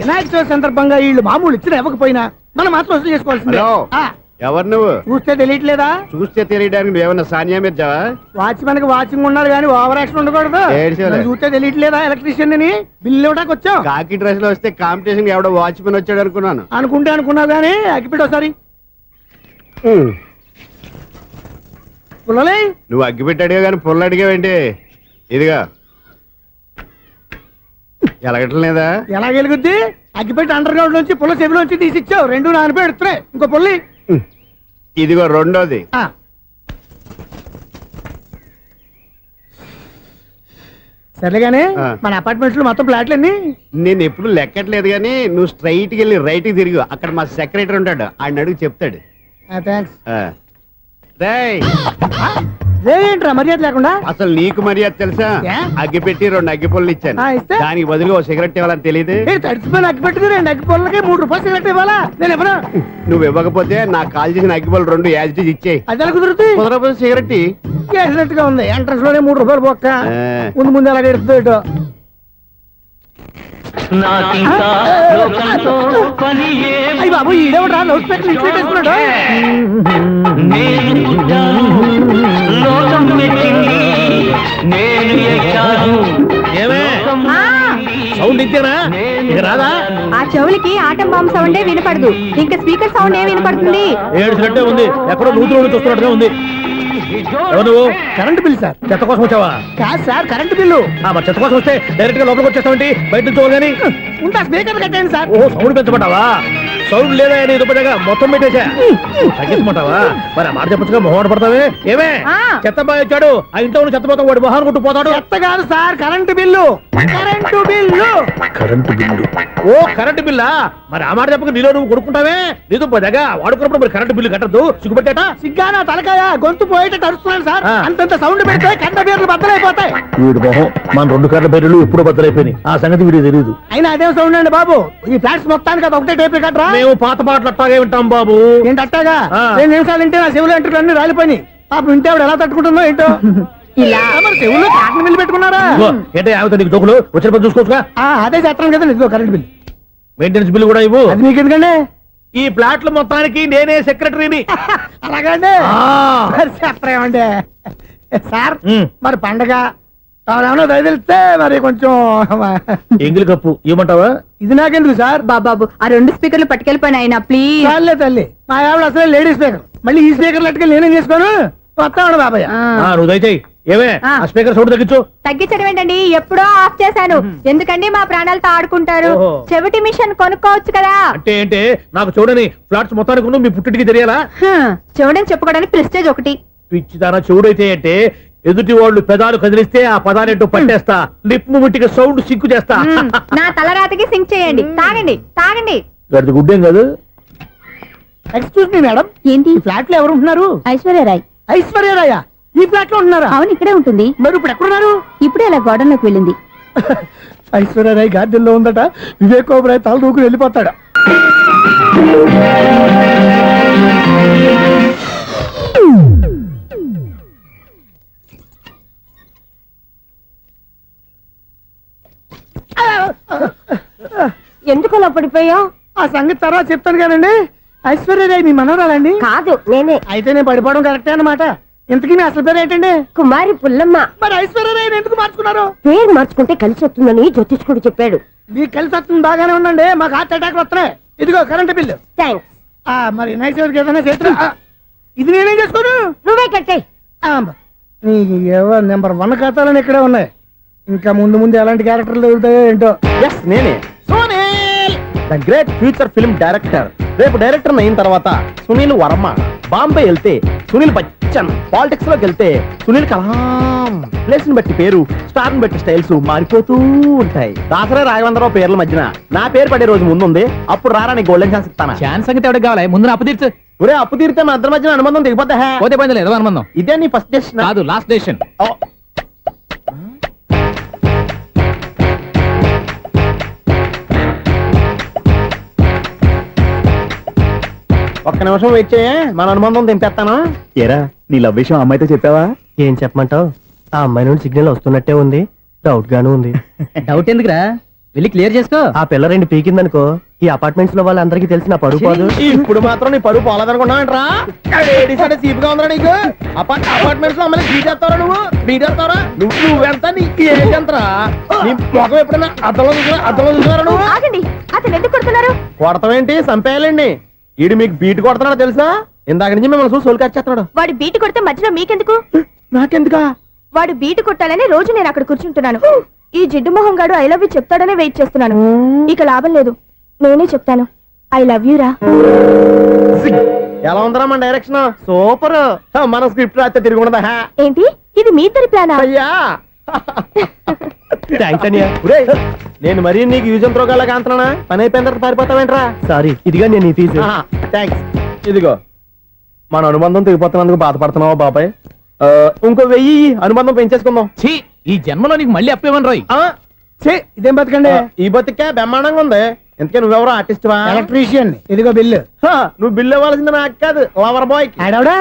వినాయక చవితి సందర్భంగా వీళ్ళు మామూలు ఇచ్చిన ఇవ్వకపోయినా మనం మాత్రం వసూలు చేసుకోవాల్సిందే. ఎవరు నువ్వు? చూస్తే తెలియట్లేదా? చూస్తే తెలియడానికి నువ్వేమన్నా సానియా మీర్జావా? వాచ్మెన్ కి వాచింగ్ ఉండాలి కానీ ఓవర్ యాక్షన్ ఉండకూడదు. చూస్తే తెలియట్లేదా ఎలక్ట్రీషియన్ అని? బిల్లు ఇవ్వడానికి వచ్చాం. కాకి డ్రెస్ లో వస్తే కాంపిటీషన్ ఎవడో వాచ్మెన్ వచ్చాడు అనుకున్నాను. అనుకున్నావు కానీ అగ్గిపెట్టి ఒకసారి పుల్లలే. నువ్వు అగ్గిపెట్టి అడిగా కానీ పుల్ల అడిగావేంటి? ఇదిగా ఎలగట్లేదా? ఎలా వెలుగుద్ది? అగ్గిపెట్టి అండర్ గ్రౌండ్ నుంచి పుల్ల చెవిలోంచి తీసిచ్చావు. రెండు నాన్నపై ఎడుతున్నాయి. ఇంకో పుల్లి ఇదిగో రెండోది. సర్లేగానే మన అపార్ట్మెంట్స్ లో మొత్తం ఫ్లాట్లు అన్ని నేను ఎప్పుడు లెక్కట్లేదు కానీ నువ్వు స్ట్రైట్ కి వెళ్ళి రైట్ కి తిరిగి అక్కడ మా సెక్రటరీ ఉంటాడు, ఆయన అడుగు చెప్తాడు. థ్యాంక్స్. ఏంట్రా మర్యాద లేకుండా? అసలు నీకు మర్యాద తెలుసా? అగ్గి పెట్టి 2 అగ్గి పుల్లలు ఇచ్చాను, దానికి బదులుగా ఓ సిగరెట్ ఇవ్వాలని తెలియదు. తడిచిపోయిన అగ్గి పెట్టి 2 అగ్గి పుల్లలకి 3 రూపాయలు సిగరెట్ ఇవ్వాలా? నేను ఇవ్వను. నువ్వు ఇవ్వకపోతే నాకు కాల్ చేసిన అగ్గి పుల్లలు 2 యాజిటీస్ ఇచ్చేయి. అది ఎలా కుదురుతుంది? కుదరకపోతే సిగరెట్ చేసినట్టుగా ఉంది. ఎంట్రన్స్ లోనే 3 రూపాయలు పోక్క ముందు అలాగే ఎడుతుంది. బాబు ఈడేవడా లౌడ్ స్పీకర్ ఇన్స్టేట్ చేసుకున్నాడు? సౌండ్ ఇంతేనా? ఇక రాదా? ఆ చెవులకి ఆటం బాంబు సౌండే వినపడదు, ఇంకా స్పీకర్ సౌండ్ ఏ వినపడుతుంది? ఏడుసినట్టే ఉంది. ఎక్కడో నూతులు చూస్తున్నట్టుగా ఉంది. నువ్వు కరెంట్ బిల్ సార్? చెత్త కోసం వచ్చావా? కాదు సార్, కరెంట్ బిల్లు. మరి చెత్త కోసం వస్తే డైరెక్ట్ గా లోపలికి వచ్చేస్తావేంటి? బయట నుంచి కానీ ఉంటా. స్పీకర్ కట్టండి సార్. ఓ సౌండ్ పెంచమంటావా? సౌండ్ లేదా దుప్పగా మొత్తం పెట్టేసా. తగ్గించమంటావా? మరి ఆ మాట చెప్పచ్చుగా మొహం పడతావే. ఏమే చెత్త బాగా వచ్చాడు, ఆ ఇంట్లో చెత్త పోతాం, వాడు మొహాన్ని కొట్టు పోతాడు. చెత్త కాదు sir, current bill. Current bill. Current bill. ఓ కరెంటు బిల్లా? మరి ఆ మాట చెప్పక నీలో నువ్వు కొడుకుంటావే. నీతో పోదాగా వాడుకున్నప్పుడు మరి కరెంటు బిల్లు కట్టద్దు. సిగ్గుపెట్టేట? సిగ్గానా తలకాయ? గొంతు పోయేటట్టు అరుస్తున్నాను సార్. అంతంత సౌండ్ పెడితే కంట బీర్లు బద్దలైపోతాయి. వీడు మొహం మన 2 కర్ర బీర్లు ఇప్పుడు బద్దలైపోయినాయి. ఆ సంగతి వీడికి తెలియదు. అయినా అదే సౌండ్ అండి బాబు. ఈ ఫ్లాట్స్ మొత్తానికి అది ఒకటే టైప్ కట్టరా? మేము పాత పాటలు అట్టాగే వింటాం బాబు. ఏంటి అట్టాగా? 2 నిమిషాలు వింటే నా చెవులు ఎంటర్ అన్ని రాలిపోయి. పాప వింటే ఆవిడ ఎలా తట్టుకుంటుందో ఏంటో. ఇలా మరి చెవుల్లో కాటన్ బిల్లు పెట్టుకున్నారా? ఏంటో యావత నీకు దొక్కులు వచ్చిన పని చూసుకోవచ్చుగా. అదే చేస్తాను కదా. ఇదిగో కరెంట్ బిల్, మెయింటెనెన్స్ బిల్లు కూడా ఇవ్వు. అది మీకు ఎందుకండి? ఈ ఫ్లాట్ల మొత్తానికి నేనే సెక్రటరీని. అలాగండి. చెప్పరేమండి సార్? మరి పండగ ఏమన్నా తెలిస్తే మరి కొంచెం ఎంగిలి కప్పు ఇవ్వమంటావా? ఇది నాకెందుకు సార్? బాబాబు ఆ 2 స్పీకర్లు పట్టుకెళ్ళిపోయిన ఆయన ప్లీజ్. చాలే తల్లి, మా ఆవిడ అసలు లేడీ స్పీకర్. మళ్ళీ ఈ స్పీకర్లు అట్టుకెళ్ళి నేనేం చేసుకోను? వస్తాడు బాబాయ్. నువ్వు దయచేయి. ఏమే ఆ స్పీకర్ సౌండ్ తగ్గించు. తగ్గించడం ఏంటండి? ఎప్పుడో ఆఫ్ చేశాను. ఎందుకండి మా ప్రాణాలతో ఆడుకుంటారు? చెవిటి మిషన్ కొనుక్కోవచ్చు కదా. అంటే ఏంటే నాకు చూడని ఫ్లాట్స్ మొత్తానికి మీ పుట్టింటికి తెలియాలా? చూడని చెప్పుకోవడానికి ప్రెస్టేజ్ ఒకటి. పిచ్చిదానా చెవుడైతే అంటే ఎదుటి వాళ్ళు పెదాలు కదిలిస్తే ఆ పదాలేంటో పట్టేస్తా. లిప్ ముట్టికి సౌండ్ సింకు చేస్తా. నా తలరాతకి సింక్ చేయండి. తాగండి తాగండి. గడిచి గుడ్డేం కాదు. ఎక్స్క్యూజ్ మీ మేడం, ఏంటి ఫ్లాట్ లో ఎవరు ఉంటున్నారు? ఐశ్వర్యరాయ్. ఐశ్వర్యరాయ ఈ ఫ్లాట్ లో ఉంటున్నారా? అవును, ఇక్కడే ఉంటుంది. మరి ఇప్పుడు ఎక్కడున్నారు? ఇప్పుడే అలా గోడౌన్లోకి వెళ్ళింది. ఐశ్వర్యరాయ్ గార్డెన్ లో ఉందట. వివేక్ ఓబరాయ్ తల దూకుని వెళ్ళిపోతాడు. ఎందుకు అలా పడిపోయావు? ఆ సంగతి తర్వాత చెప్తాను కదండి. ఐశ్వర్యరాయ్ మీ మనవరాలండి? కాదు, నేనే. అయితే నేను పడిపోవడం కరెక్టే అన్నమాట. ఇంతకీ మీ అసలు పేరు ఏంటండి? కుమారి పుల్లమ్మ. మరి ఐశ్వర్యరాయ్ ఎందుకు మార్చుకున్నారు? పేరు మార్చుకుంటే కలిసి వస్తుందని జ్యోతిష్కుడు చెప్పాడు. మీకు కలిసి వస్తుంది, బాగానే ఉండండి. మాకు హార్ట్ అటాక్ వస్తున్నాయి. ఇదిగో కరెంట్ బిల్లు. థ్యాంక్స్. మరి నైట్ ఏదైనా చేతులు ఇది నేనేం చేసుకోను? నువ్వే కట్టాయి. నెంబర్ 1 ఖాతాలని ఇక్కడే ఉన్నాయి. ఇంకా ముందు ముందు ఎలాంటి క్యారెక్టర్లు దొరుకుతాయో ఏంటో. నేనే Sunil, the great future film director. రేపు డైరెక్టర్ అయిన తర్వాత సునీల్ వర్మ. బాంబే వెళ్తే సునీల్ బచ్చన్. పాలిటిక్స్ లోకి వెళ్తే సునీల్ కలాం. ప్లేస్ ని బట్టి పేరు, స్టార్ ని బట్టి స్టైల్స్ మారిపోతూ ఉంటాయి. దాసరా రాఘవేంద్రరావు పేర్ల మధ్యన నా పేరు పడే రోజు ముందుంది. అప్పుడు రారా నీ గోల్డెన్ ఛాన్స్ ఇస్తాను. ఛాన్స్ సంగతి ఎవరికి కావాలి? ముందు అప్పు తీర్చు. ఒరే అప్పు తీరితే మా ఇద్దరి మధ్యన అనుబంధం దిగిపోతా. పోతే పోయింది లేదు అనుబంధం. ఇదే నీ ఫస్ట్ డెసిషన్ కాదు, లాస్ట్ డెసిషన్. ఒక్క నిమిషం వెయిట్ చేయ, మన అనుబంధం తెంపేస్తాను. ఏరా నీ లవ్ విషయం అమ్మాయితో చెప్పావా? ఏం చెప్పమంటావు? ఆ అమ్మాయి నుండి సిగ్నల్ వస్తున్నట్టే ఉంది. డౌట్ గాను ఉంది. డౌట్ ఎందుకురా? వెళ్ళి క్లియర్ చేసుకో. ఆ పిల్ల రెండు పీకిందనుకో ఈ అపార్ట్మెంట్స్ లో వాళ్ళందరికీ తెలిసిన పరుగు పోదు. ఇప్పుడు మాత్రం నీ పరుగు పోలేదనుకున్నావంటరా? సీపుగా ఉందా నీకు? అపార్ట్మెంట్స్ లో అమ్మని బీటేస్తారా బీటేస్తారా? నువ్వెంత నీకు ఏంటంతరా? నీ మొఖం ఎప్పుడైనా అద్దంలో చూసారా నువ్వు? ఆగండి, అతను ఎందుకు కొడుతున్నారు? కొడతావేంటి? చంపేయాలండి. ఈడు మీకు బీట్ కొడుతున్నాడు తెలుసా? ఇందాక నుంచి మిమ్మల్ని చూసి సోల్కి వచ్చేస్తున్నాడు. వాడు బీటు కొడితే మధ్యలో మీకెందుకు? నాకెందుకా? వాడు బీటు కొట్టాలని రోజు నేను అక్కడ కూర్చుంటున్నాను. ఈ జిడ్డు మొహం గాడు ఐ లవ్ యూ చెప్తాడనే వెయిట్ చేస్తున్నాను. ఇక లాభం లేదు, నేనే చెప్తాను ఐ లవ్ యూ రా. ఎలా ఉందరా మన డైరెక్షన్? సూపర్. మన స్క్రిప్ట్ రాస్తే తిరిగి ఉండదా? ఏంటి ఇది మీ ఇద్దరి ప్లానా? అయ్యా థ్యాంక్స్ అనియా. నేను మరీ నీకు యూజ్ అండ్ త్రోగాలా కాంతనా? పని అయిపోయిన తర్వాత పారిపోతావేంట్రా? సారీ, ఇదిగా నేను ఈ ఫీజు. థ్యాంక్స్. ఇదిగో మన అనుబంధం తెగిపోతున్నందుకు బాధపడుతున్నావా బాబాయ్? ఇంకో 1000 అనుబంధం పెంచేసుకుందాం. ఈ జన్మలో నీకు మళ్ళీ అప్పేమని రాయి. ఇదేం బతకండి? ఈ బతికే బ్రహ్మాండంగా ఉంది. ఎందుకే నువ్వెవరో ఆర్టిస్ట్ వా? ఎలక్ట్రీషియన్. ఇదిగో బిల్లు. నువ్వు బిల్లు ఇవ్వాల్సింది నాకు కాదు, లవర్ బాయ్. ఆడవడా?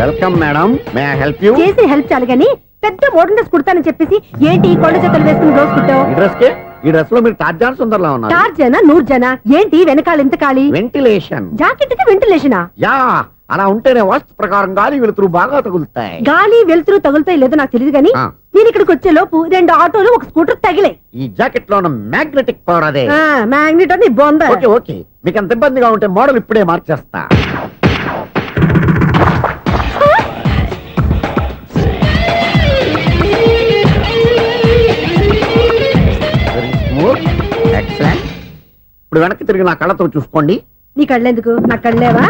Welcome madam, may I help you? చేసి హెల్ప్ చాలు గాని పెద్ద మోడల్ డ్రెస్ కుడతానని చెప్పేసి ఏంటి ఈ కొండ జతలు వేసుకుని రోజు కుట్టావు? ఈ డ్రెస్ కి ఈ డ్రెస్ లో మీరు టార్జాన్ సుందర్లా ఉన్నారు. 4 జన 100 జన ఏంటి వెనకాల ఎంత ఖాళీ? వెంటిలేషన్. జాకెట్ కి వెంటిలేషనా? యా, అలా ఉంటేనే వాస్తు ప్రకారం గాలి వెలుతురు బాగా తగులుతాయి. గాలి వెలుతురు తగులుతాయి లేదో నాకు తెలియదు గానీ నేను ఇక్కడికి వచ్చే లోపు 2 ఆటోలు ఒక స్కూటర్ తగిలే. ఈ జాకెట్ లో ఉన్న మ్యాగ్నెటిక్ పవర్ అదే. మ్యాగ్నెట్ అని బొంద. ఓకే ఓకే, మీకు అంత ఇబ్బందిగా ఉంటే మోడల్ ఇప్పుడే మార్చేస్తా. ఎక్సలెంట్. ఇప్పుడు వెనక్కి తిరిగి నా కళ్ళతో చూసుకోండి. నీ కళ్ళెందుకు? నా కళ్ళేవా?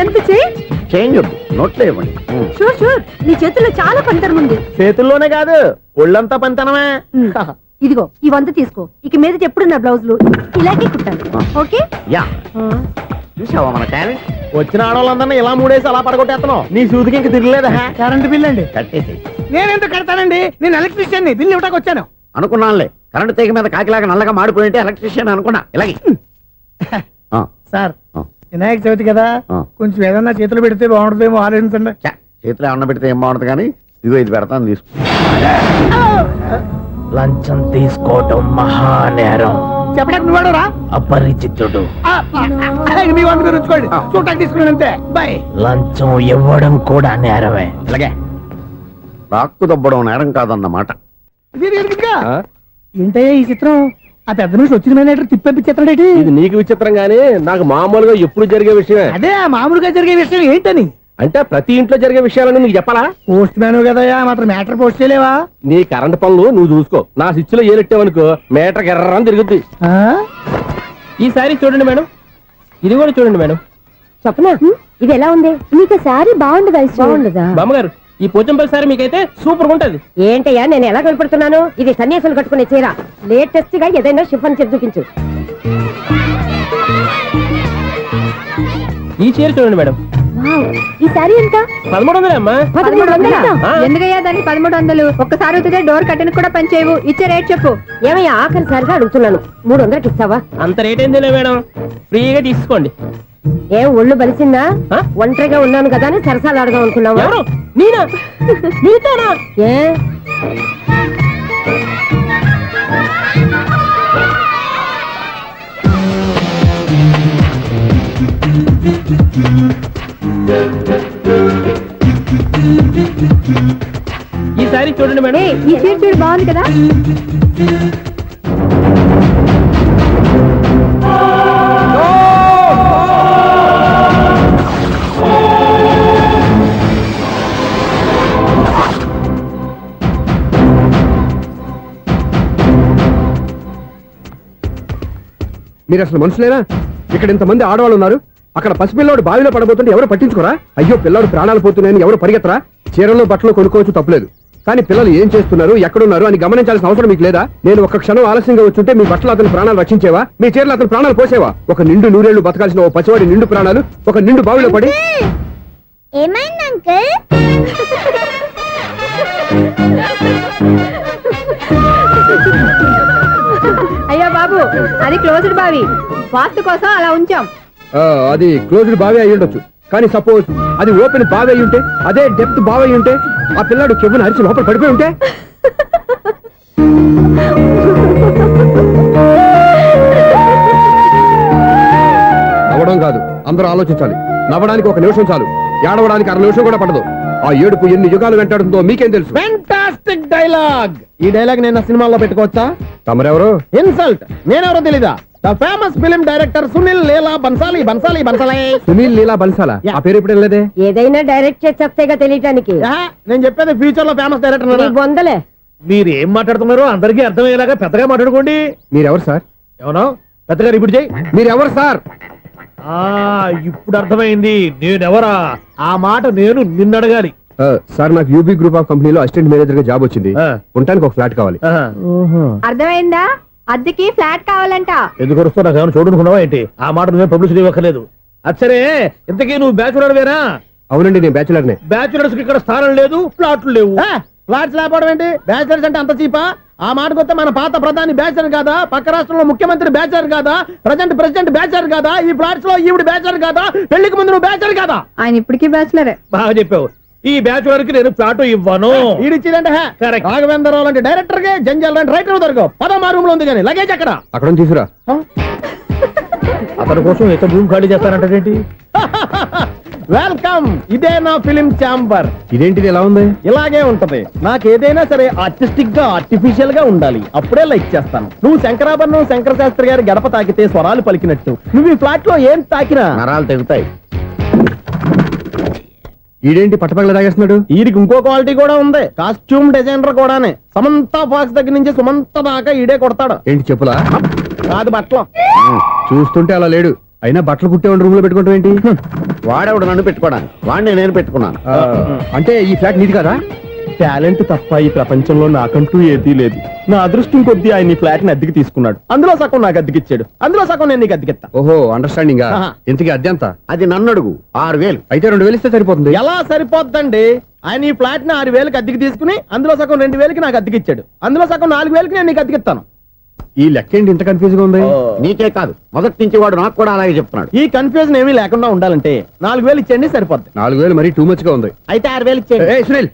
ఎంత చేంజ్! చేంజ్ వద్దు, నోట్లో ఇవ్వండి. షూర్ షూర్, నీ చేతుల్లో చాలా పనితనం ఉంది. చేతుల్లోనే కాదు ఒళ్ళంతా పంతనమే. ఇదిగో ఈ 100 తీసుకో. ఇక మీద ఎప్పుడు నా బ్లౌజులు ఇలాగే కుట్టాను. ఓకే? యా, చూసావా మన టాలెంట్? వచ్చిన ఆడవాళ్ళందరినీ ఇలా మూడేసి అలా పడగొట్టేస్తున్నావు. నీ సూదికి ఇంక తిరగలేదా? కరెంట్ బిల్ అండి. కట్టేసి. నేనెందుకు కడతానండి? నేను ఎలక్ట్రీషియన్ ని, బిల్ ఇవ్వడానికి వచ్చాను. అనుకున్నానులే, కరెంట్ తీగ మీద కాకిలాగా నల్లగా మాడిపోయింటే ఎలక్ట్రీషియన్ అనుకున్నా. ఇలాగే సార్, వినాయక చవితి కదా, కొంచెం ఏదన్నా చేతులు పెడితే బాగుంటుందేమో ఆలోచించండి. చేతిలో ఏమన్నా పెడితే ఏం బాగుంటుంది కానీ ఇదిగో ఇది పెడతాను, తీసుకో. లంచం తీసుకోవటం మహానేరం. చెప్పడానికి నువ్వాడరా? అపరిచితుడు. మీ వంట మీరు ఉంచుకోండి, చూడటానికి తీసుకున్నాను అంతే. బాయ్. లంచం ఇవ్వడం కూడా నేరమే. ఇలాగే రాక్కు దబ్బడం నేరం కాదన్నమాట. ఏంటయ్యా ఈ చిత్రం? ఆ పెద్ద నుంచి వచ్చిన మేనేటర్ తిప్పించేస్తాడేటి? ఇది నీకు విచిత్రం గానీ నాకు మామూలుగా ఎప్పుడు జరిగే విషయమే. అదే మామూలుగా జరిగే విషయం ఏంటని? అంటే ప్రతి ఇంట్లో జరిగే విషయాలని నీకు చెప్పాలా? పోస్ట్ మ్యాన్ కదయ్యా, మాత్రం మ్యాటర్ పోస్ట్ చేయలేవా? నీ కరెంట్ పనులు నువ్వు చూసుకో. నా స్విచ్ లో ఏలెట్టావనుకో మేటర్ ఎర్రని తిరుగుద్ది. ఈసారి చూడండి మేడం, ఇది కూడా చూడండి మేడం. చెప్పనా? ఇది ఎలా ఉంది? నీకు సారీ బాగుండదా? బాగుండదా బామ్మగారు? ఈ పోచంపల్లి సారీ మీకైతే సూపర్ ఉంటది. ఏంటయ్యా నేను ఎలా కనపడుతున్నాను? ఇది సన్యాసులు కట్టుకునే చీర. లేటెస్ట్ గా ఏదైనా షిఫన్ చేసి చూపించు. ఈ చీర చూడండి మేడం. ఈ సారీ ఎంత? 1300 అమ్మా. 1300? ఎందుకయ్యా దాన్ని 1300? ఒక్కసారి అవుతుందే డోర్ కట్టెన్ కూడా పనిచేయవు. ఇచ్చే రేట్ చెప్పు. ఏమయ్యా ఆఖరిసారిగా అడుగుతున్నాను, 300కి ఇస్తావా? అంత రేట్ ఏందిలే మేడం, ఫ్రీగా తీసుకోండి. ఏం ఒళ్ళు బలిసిందా? ఒంటరిగా ఉన్నాను కదా అని సరసాలు అడదాం అనుకున్నావా? ఎవరు? నేనా? నీతోనా? ఏ ఈ సారీ చూడండి మేడం. ఈ చీర చూడు, బాగుంది కదా? మీరు అసలు మనుషులేనా? ఇక్కడ ఇంతమంది ఆడవాళ్ళు ఉన్నారు, అక్కడ పసిపిల్లాడు బావిలో పడబోతుంటే ఎవరు పట్టించుకోరా? అయ్యో పిల్లాడు ప్రాణాలు పోతున్నాయని ఎవరు పరిగెత్తరా? చీరలో బట్టలు కొనుక్కోవచ్చు, తప్పలేదు. కానీ పిల్లలు ఏం చేస్తున్నారు, ఎక్కడున్నారు అని గమనించాల్సిన అవసరం మీకు లేదా? నేను ఒక్క క్షణం ఆలస్యంగా వచ్చుంటే మీ బట్టలు అతని ప్రాణాలు రక్షించేవా? మీ చీరలు అతని ప్రాణాలు పోసేవా? ఒక నిండు నూరేళ్లు బతకాల్సిన ఓ పసివాడి నిండు ప్రాణాలు ఒక నిండు బావిలో పడి. ఏమైంది అంకుల్? అయ్యో బాబు, అది క్లోజ్డ్ బావి, వాస్తు కోసం అలా ఉంచాం. అది క్లోజ్డ్ బావి అయి ఉండొచ్చు కానీ సపోజ్ అది ఓపెన్ బావి అయి ఉంటే, అదే డెప్త్ బావి అయి ఉంటే, ఆ పిల్లాడు కెవ్వును అరిచి లోపల పడిపోయి ఉంటే, నవ్వడం కాదు, అందరూ ఆలోచించాలి. నవ్వడానికి 1 నిమిషం చాలు, ఏడవడానికి 1/2 నిమిషం కూడా పడదు. ఆ ఏడుపు ఎన్ని యుగాలు వెంటాడుతుందో మీకేం తెలుసు? Fantastic dialogue. ఈ డైలాగ్ నేను సినిమాలో పెట్టుకోవచ్చా? తమరెవరు? ఇన్సల్ట్. నేనెవరో తెలీదా? The famous film director Sunil Leela Bansali. Bansali Bansali Sunil Leela బన్సాలా? ఆ పేరు ఇప్పుడు లేదే. ఏదైనా డైరెక్ట్ చేసేస్తేగా తెలియటానికి. నేను చెప్పేది ఫ్యూచర్ లో ఫేమస్ డైరెక్టర్. బొందలే. మీరు ఏం మాట్లాడుతున్నారో అందరికీ అర్థమయ్యేలాగా పెద్దగా మాట్లాడుకోండి. మీరెవరు సార్? ఏమన్నా పెద్దగా రిపీట్ చేయి. మీరెవరు సార్? ఇప్పుడు అర్థమైంది నేనెవరా. ఆ మాట నేను నిన్ను అడగాలి. సార్, నాకు యూబీ గ్రూప్ ఆఫ్ కంపెనీలో అసిస్టెంట్ మేనేజర్ గా జాబ్ వచ్చింది. ఉండటానికి ఒక ఫ్లాట్ కావాలి. అర్థమైందా? అద్దెకి ఫ్లాట్ కావాలంట. ఎందుకు వస్తున్నా నాకు ఏమైనా చూడనుకున్నావా ఏంటి? ఆ మాట నువ్వే పబ్లిసిటీ ఇవ్వక్కర్లేదు. అచ్చరే, ఇంతకీ నువ్వు బ్యాచులర్ వేరా? అవునండి, నేను బ్యాచులర్నే. బ్యాచులర్స్ కి ఇక్కడ స్థానం లేదు, ఫ్లాట్లు లేవు. ఫ్లాట్స్ లేకపోవడం ఏంటి? బ్యాచులర్స్ అంటే అంత చీపా? ఆ మాటకొస్తే మన పాత ప్రధాని బ్యాచులర్ కాదా? పక్క రాష్ట్రంలో ముఖ్యమంత్రి బ్యాచులర్ కాదా? ప్రెసిడెంట్ బ్యాచులర్ కాదా? ఈ ఫ్లాట్స్ లో ఈవిడ బ్యాచులర్ కాదా? పెళ్లికి ముందు నువ్వు బ్యాచులర్ కాదా? ఆయన ఇప్పటికీ బ్యాచులరే. బాగా చెప్పావు. ఈ బ్యాచులర్ కి నేను ఫ్లాట్ ఇవ్వను. ఈడిచ్చిందంటే రాఘవేంద్రరావు లాంటి డైరెక్టర్ కి, జంజల్ లాంటి రైటర్ దొరకవు. 10వ రూమ్ లో ఉంది కానీ లగేజ్ అక్కడ. అక్కడ తీసుకురా. అతని కోసం ఎంత రూమ్ ఖాళీ చేస్తానంటే వెల్కమ్. ఇదే నా ఫిలిం ఛాంబర్. ఇదేంటిది ఎలా ఉంది? ఇలాగే ఉంటది. నాకు ఏదైనా సరే ఆర్టిస్టిక్ గా, ఆర్టిఫిషియల్ గా ఉండాలి. అప్పుడే లైక్ చేస్తాను. నువ్వు శంకరాభరణం శంకర శాస్త్రి గారి గడప తాకితే స్వరాలు పలికినట్టు నువ్వు ఈ ఫ్లాట్ లో ఏం తాకినా నరాలు తెగుతాయి. ఈడేంటి పట్టపగల తాగేస్తున్నాడు? వీడికి ఇంకో క్వాలిటీ కూడా ఉంది. కాస్ట్యూమ్ డిజైనర్ కూడానే. సమంత ఫాక్స్ దగ్గర నుంచి సుమంత దాకా ఈడే కొడతాడు. ఏంటి చెప్పులా? కాదు బట్టలు. చూస్తుంటే అలా లేడు. అయినా బట్టలు కుట్టేవాడి రూమ్ లో పెట్టుకుంటాం ఏంటి? వాడేవాడు నన్ను పెట్టుకోవడానికి, వాడిని నేను పెట్టుకున్నాను. అంటే ఈ ఫ్లాట్ నీది కదా? టాలెంట్ తప్ప ఈ ప్రపంచంలో నాకంటూ ఏదీ లేదు. నా అదృష్టం కొద్దీ ఆయన ఈ ఫ్లాట్ ని అద్దెకి తీసుకున్నాడు. అందులో సగం నాకు అద్దెకిచ్చాడు, అందులో సగం నేను నీకు అద్దెకిస్తా. ఓహో, అండర్స్టాండింగ్. ఆహా. ఇంతకీ అద్దె ఎంత? అది నన్ను అడుగు. 6,000. అయితే 2,000 ఇస్తే సరిపోతుంది. ఎలా సరిపోద్దండి? ఆయన ఈ ఫ్లాట్ ని 6,000కి అద్దెకి తీసుకుని అందులో సగం 2,000కి నాకు అద్దెకిచ్చాడు, అందులో సగం 4,000కి నేను నీకు అద్దెకిస్తాను. ఈ లెక్క ఏంటి ఇంత కన్ఫ్యూజ్ గా ఉంది? నీకే కాదు, మొదటి నుంచి వాడు నాకు కూడా అలాగే చెప్తున్నాడు. ఈ కన్ఫ్యూజన్ ఏమీ లేకుండా ఉండాలంటే 4,000 ఇచ్చేయండి, సరిపోద్ది. 4,000 మరీ టూ మచ్ గా ఉంది. అయితే 6,000 ఇచ్చేయండి. సునీల్,